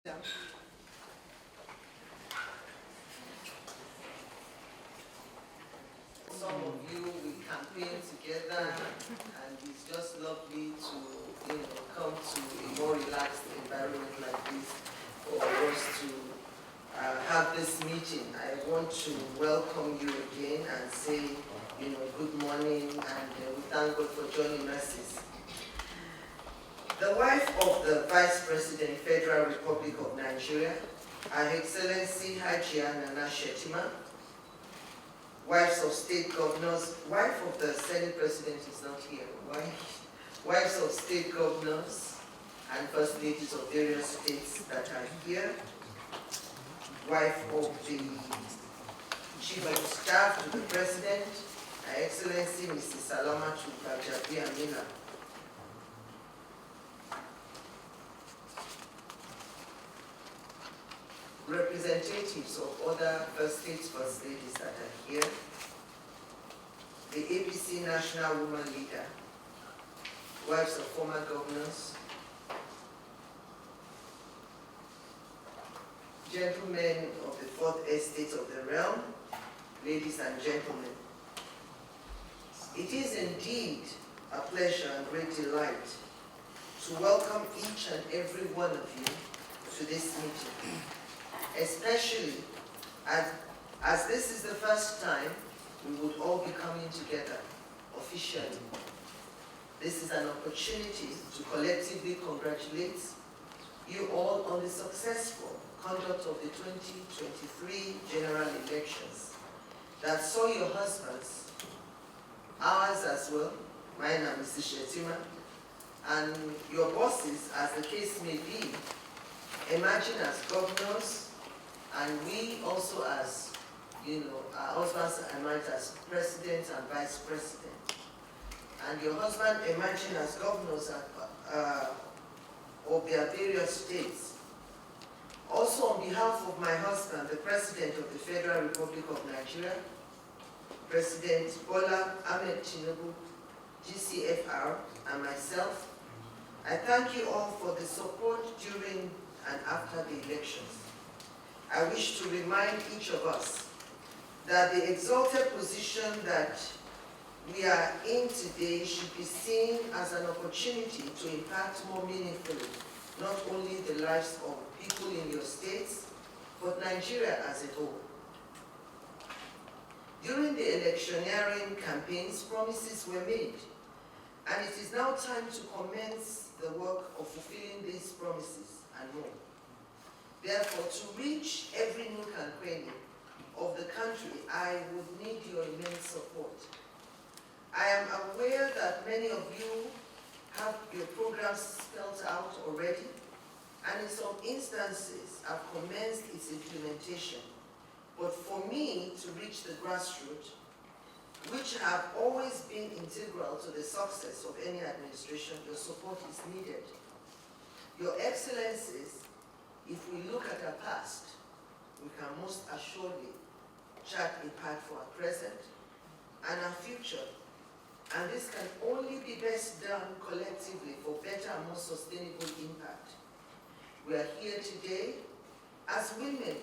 Yeah. Some of you, we campaign together, and it's just lovely to, come to a more relaxed environment like this for us to have this meeting. I want to welcome you again and say, good morning, and we thank God for joining us. The wife of the Vice President, Federal Republic of Nigeria, Her Excellency Hajiya Nana Shettima, wives of state governors, wife of the Senate President is not here, wives of state governors and first ladies of various states that are here, wife of the Chief of Staff to the President, Her Excellency Mrs. Salamatu Gbajabi Amina, representatives of other first states, first ladies that are here, the ABC National Woman Leader, wives of former governors, gentlemen of the Fourth Estate of the realm, ladies and gentlemen. It is indeed a pleasure and great delight to welcome each and every one of you to this meeting, especially as this is the first time we would all be coming together officially. This is an opportunity to collectively congratulate you all on the successful conduct of the 2023 general elections that saw your husbands, ours as well, mine and Mrs. Shettima, and your bosses, as the case may be, emerging as governors, and we also as, our husbands emerged as president and vice president. And your husband emerging as governors of their various states. Also on behalf of my husband, the President of the Federal Republic of Nigeria, President Bola Ahmed Tinubu, GCFR, and myself, I thank you all for the support during and after the elections. I wish to remind each of us that the exalted position that we are in today should be seen as an opportunity to impact more meaningfully not only the lives of people in your states, but Nigeria as a whole. During the electioneering campaigns, promises were made, and it is now time to commence the work of fulfilling these promises and more. Therefore, to reach every nook and cranny of the country, I would need your immense support. I am aware that many of you have your programs spelled out already, and in some instances have commenced its implementation. But for me to reach the grassroots, which have always been integral to the success of any administration, your support is needed. Your Excellencies, if we look at our past, we can most assuredly chart a path for our present and our future. And this can only be best done collectively for better and more sustainable impact. We are here today as women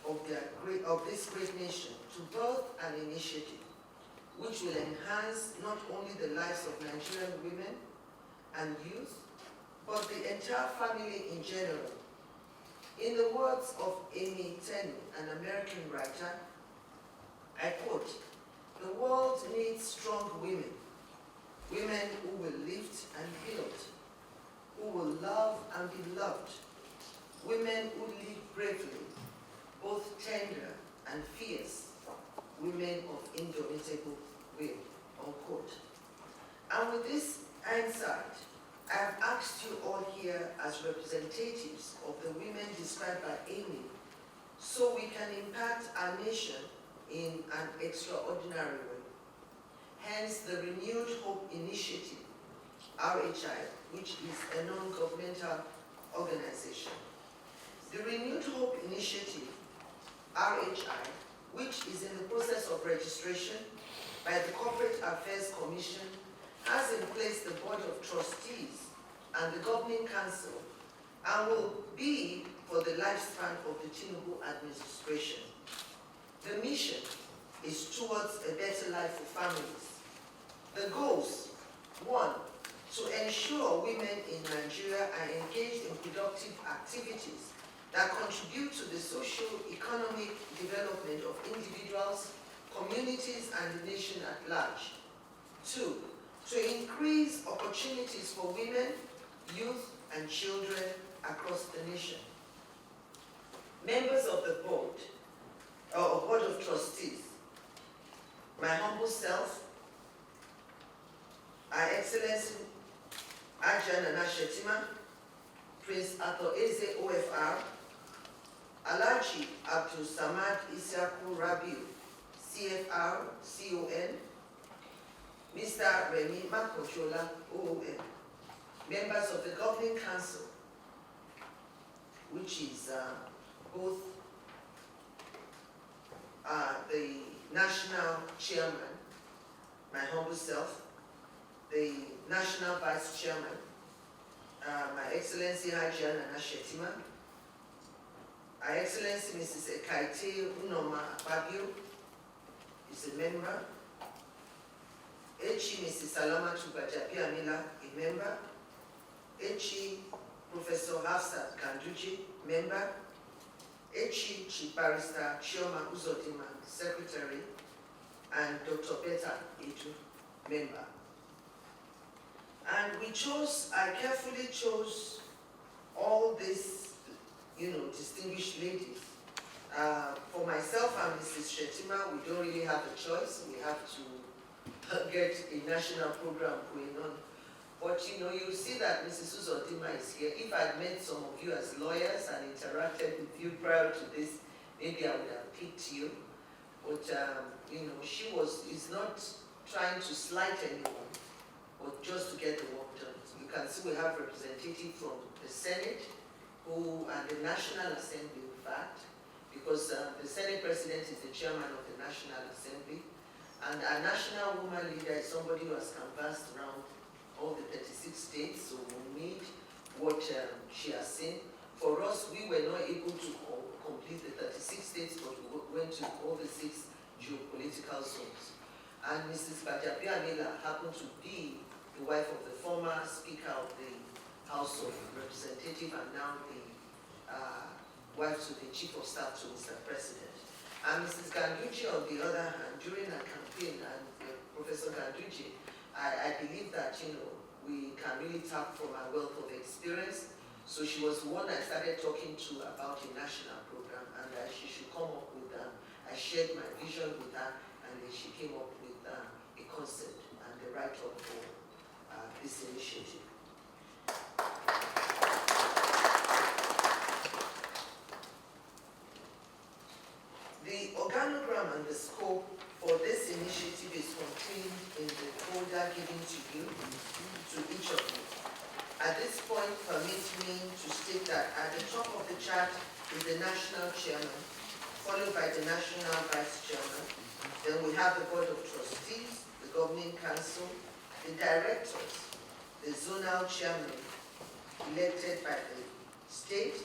of this great nation to birth an initiative which will enhance not only the lives of Nigerian women and youth, but the entire family in general. In the words of Amy Tenny, an American writer, I quote, "The world needs strong women, women who will lift and build, who will love and be loved, women who live bravely, both tender and fierce, women of indomitable will," unquote. And with this insight, I have asked you all here as representatives of the women described by Amy, so we can impact our nation in an extraordinary way. Hence the Renewed Hope Initiative, RHI, which is a non-governmental organization. The Renewed Hope Initiative, RHI, which is in the process of registration by the Corporate Affairs Commission, has in place the Board of Trustees and the Governing Council and will be for the lifespan of the Tinubu administration. The mission is towards a better life for families. The goals: 1, to ensure women in Nigeria are engaged in productive activities that contribute to the socio-economic development of individuals, communities, and the nation at large. 2, to increase opportunities for women, youth, and children across the nation. Members of the board, or board of trustees, my humble self, Her Excellency Ajahn Nana Shetima, Prince Arthur Eze OFR, Alhaji Abdul Samad Isiaku Rabiu, CFR, CON, Mr. Remi Makochola, OON, members of the Governing Council, which is both the National Chairman, my humble self, the National Vice Chairman, My Excellency Ajahn Nana Shetima, Her Excellency Mrs. Ekaite Unoma Akpabio is a member, Echi Mrs. Salamatu Gbajabiamila, a member, Echi Professor Hafsat Kanduje, member, Echi Chief Barrister Chioma Uzodinma, Secretary, and Dr. Betta Edu, member. And I carefully chose all these, distinguished ladies. For myself and Mrs. Shetima, we don't really have a choice. We have to get a national program going on. But you see that Mrs. Uzodinma is here. If I'd met some of you as lawyers and interacted with you prior to this, maybe I would have picked you. But she is not trying to slight anyone, but just to get the work done. You can see we have representatives from the Senate and the National Assembly, in fact, because the Senate President is the chairman of the National Assembly, and our national woman leader is somebody who has canvassed around all the 36 states, so we need what she has seen. For us, we were not able to complete the 36 states, but we went to all the 6 geopolitical zones. And Mrs. Gbajabiamila happened to be the wife of the former Speaker of the House of Representatives and now the wife to the Chief of Staff to Mr. President. And Mrs. Ganduje, on the other hand, during her campaign, and Professor Ganduje, I believe that, we can really tap from her wealth of experience. So she was the one I started talking to about a national program, and that she should come up with I shared my vision with her, and then she came up with a concept and the write-up for this initiative. The organogram and the scope for this initiative is contained in the folder given to you, to each of you. At this point, permit me to state that at the top of the chart is the National Chairman, followed by the National Vice Chairman. Then we have the Board of Trustees, the Governing Council, the Directors, the Zonal Chairman, elected by the State,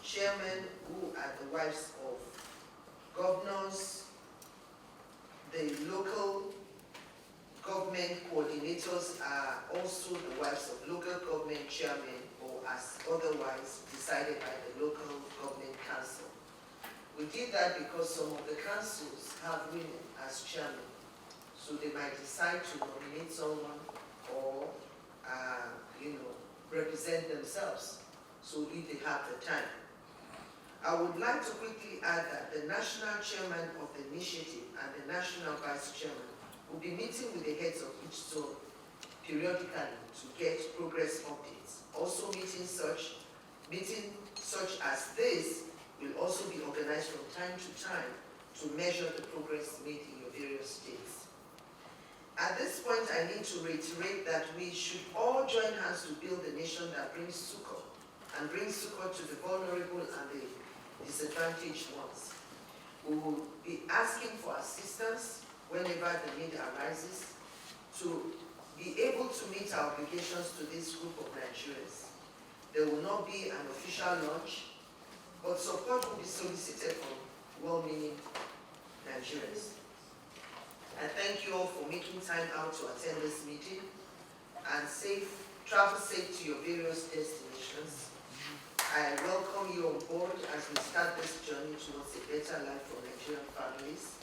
Chairmen who are the wives of governors, the local government coordinators are also the wives of local government chairmen or as otherwise decided by the local government council. We did that because some of the councils have women as chairmen, so they might decide to nominate someone or, represent themselves, so if they have the time. I would like to quickly add that the national chairman of the initiative and the national vice chairman will be meeting with the heads of each zone periodically to get progress updates. Also, meetings such as this will also be organized from time to time to measure the progress made in your various states. At this point, I need to reiterate that we should all join hands to build a nation that brings succor and brings succor to the vulnerable and the disadvantaged ones. We will be asking for assistance whenever the need arises to be able to meet our obligations to this group of Nigerians. There will not be an official launch, but support will be solicited from well-meaning Nigerians. I thank you all for making time out to attend this meeting, and travel safe to your various destinations. I welcome you on board as we start this journey towards a better life for Nigerian families.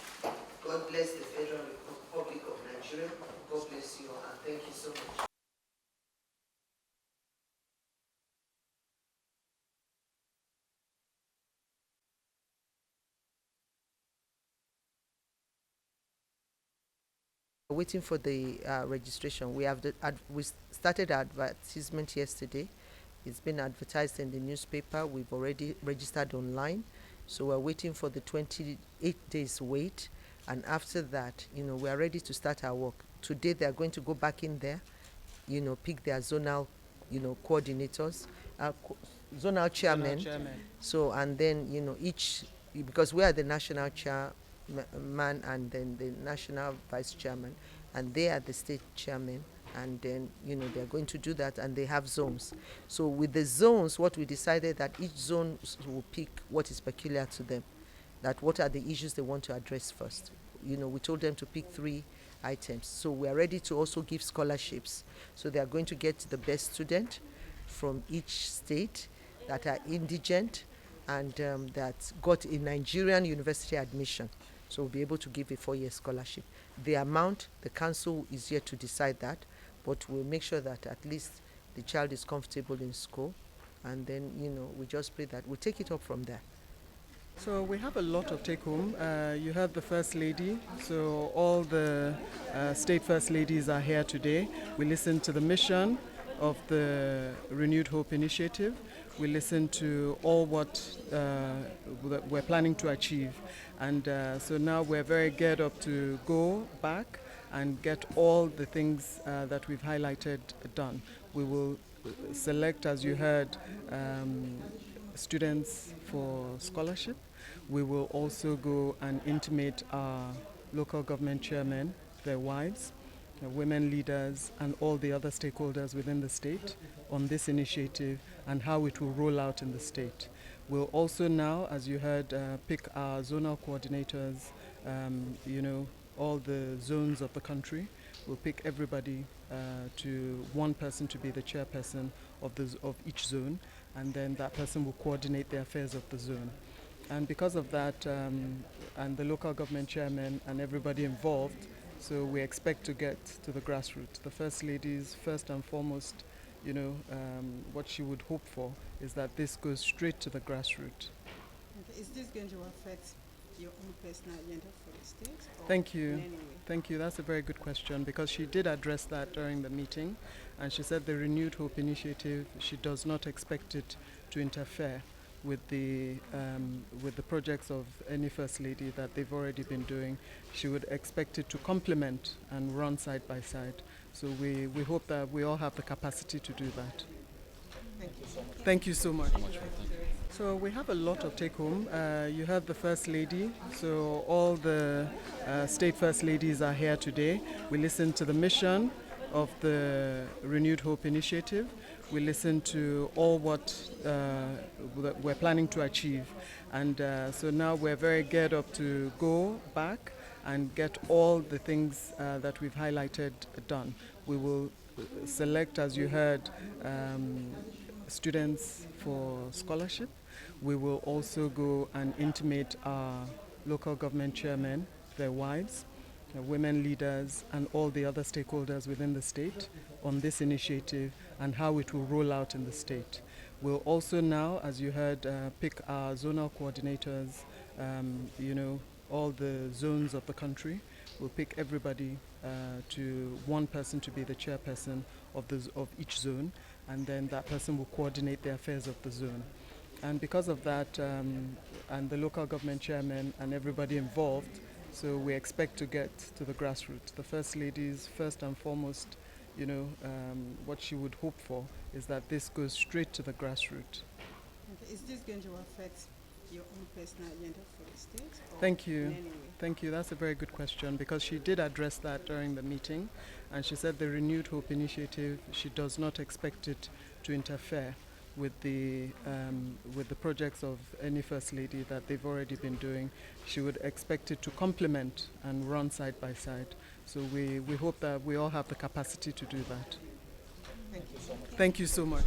God bless the Federal Republic of Nigeria. God bless you all, and thank you so much. Waiting for the registration. We started advertisement yesterday. It's been advertised in the newspaper. We've already registered online. So we're waiting for the 28 days wait. And after that, we are ready to start our work. Today, they're going to go back in there, pick their zonal, coordinators, zonal chairman. So, and then, because we are the national chairman and then the national vice chairman, and they are the state chairman. And then, they're going to do that, and they have zones. So with the zones, what we decided that each zone will pick what is peculiar to them, that what are the issues they want to address first. We told them to pick 3 items. So we are ready to also give scholarships. So they are going to get the best student from each state that are indigent and that got a Nigerian university admission. So we'll be able to give a 4-year scholarship. The amount, the council is yet to decide that, but we'll make sure that at least the child is comfortable in school, and then, we just pray that we'll take it up from there. So we have a lot of take-home. You heard the First Lady, so all the state First Ladies are here today. We listened to the mission of the Renewed Hope Initiative. We listened to all what we're planning to achieve. And so now we're very geared up to go back and get all the things that we've highlighted done. We will select, as you heard, students for scholarship. We will also go and intimate our local government chairmen, their wives, women leaders, and all the other stakeholders within the state on this initiative and how it will roll out in the state. We'll also now, as you heard, pick our zonal coordinators, all the zones of the country. We'll pick everybody to one person to be the chairperson of each zone, and then that person will coordinate the affairs of the zone. And because of that, and the local government chairman and everybody involved, so we expect to get to the grassroots. The First Lady's first and foremost, what she would hope for is that this goes straight to the grassroots. Okay. Is this going to affect your own personal agenda for the state? Thank you. Thank you. That's a very good question, because she did address that during the meeting, and she said the Renewed Hope Initiative, she does not expect it to interfere with the projects of any First Lady that they've already been doing. She would expect it to complement and run side by side. So we hope that we all have the capacity to do that. Thank you so much. So we have a lot of take-home. You heard the First Lady, so all the state First Ladies are here today. We listened to the mission of the Renewed Hope Initiative. We listened to all what we're planning to achieve. And so now we're very geared up to go back and get all the things that we've highlighted done. We will select, as you heard, students for scholarship. We will also go and intimate our local government chairmen, their wives, women leaders, and all the other stakeholders within the state on this initiative and how it will roll out in the state. We'll also now, as you heard, pick our zonal coordinators, all the zones of the country. We'll pick everybody to one person to be the chairperson of each zone, and then that person will coordinate the affairs of the zone. And because of that, and the local government chairman and everybody involved, so we expect to get to the grassroots. The First Lady's first and foremost, what she would hope for is that this goes straight to the grassroots. Okay. Is this going to affect your own personal agenda for the state? Thank you. Thank you. That's a very good question, because she did address that during the meeting, and she said the Renewed Hope Initiative, she does not expect it to interfere with the projects of any First Lady that they've already been doing. She would expect it to complement and run side by side. So we hope that we all have the capacity to do that. Thank you. Thank you so much.